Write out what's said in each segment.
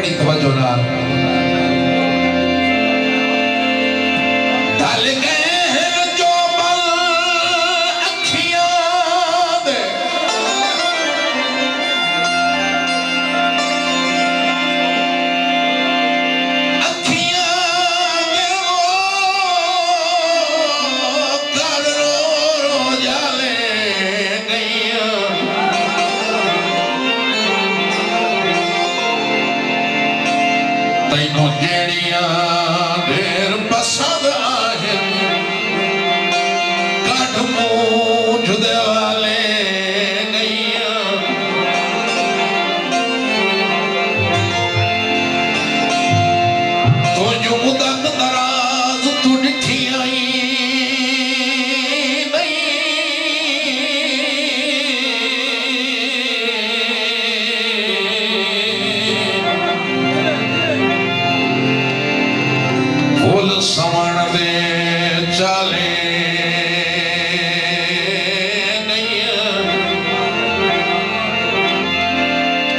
दी तवज्जो नाल ढल गए हैं जो बल अखियां दे तैनू जेड़ियां ढेर पसंद आहे कट मूंझ दे वाले गईयां तुझ मुदत दराज तू डिठी आई समण दे चाले नहीं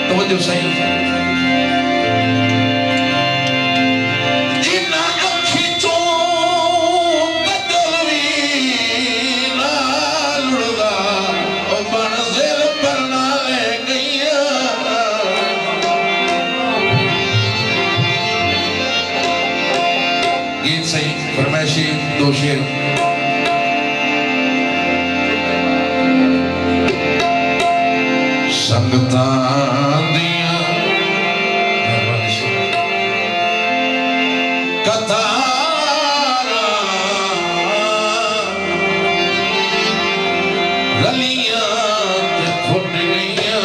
तो जो सही जिन्ना अखी चो कदल भी ना लुड़दा ओ मंजिल पर ना ले गईया गीत सही फरमाइशी दो शेर संगता दिया कतारा रलियां ते फुट गईयां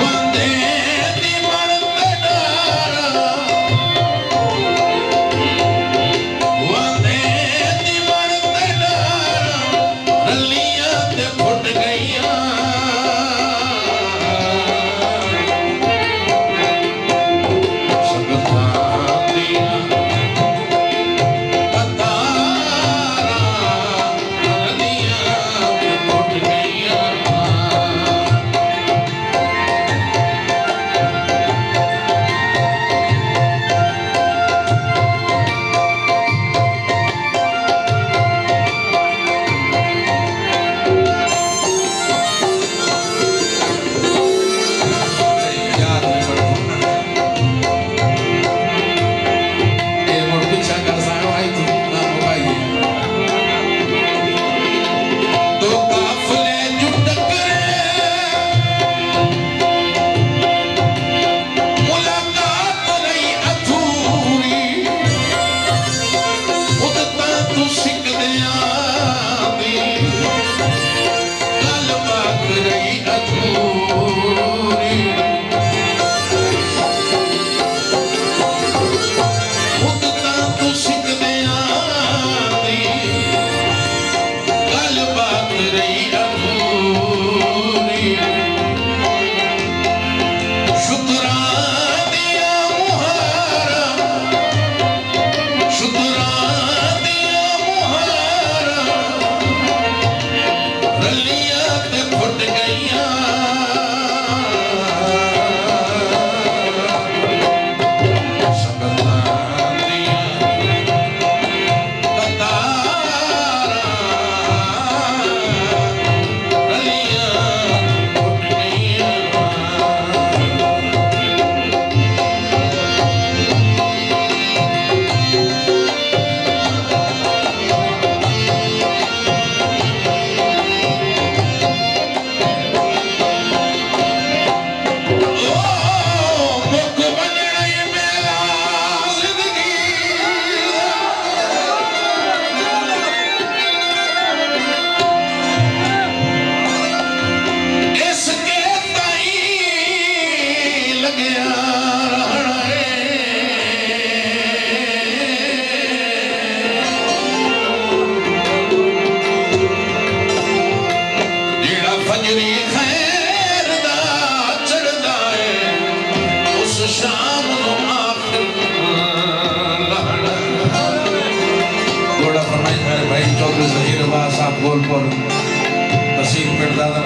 one day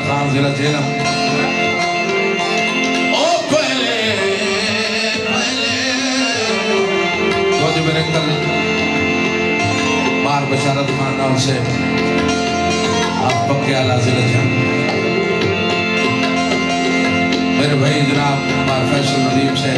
खान जिला झेलम। ओ पहले पहले तो जो मेरे कल बार बशारत खान नाम से आप पक्के आला जिला झेलम। मेरे भाई जनाब फैसल नदीम से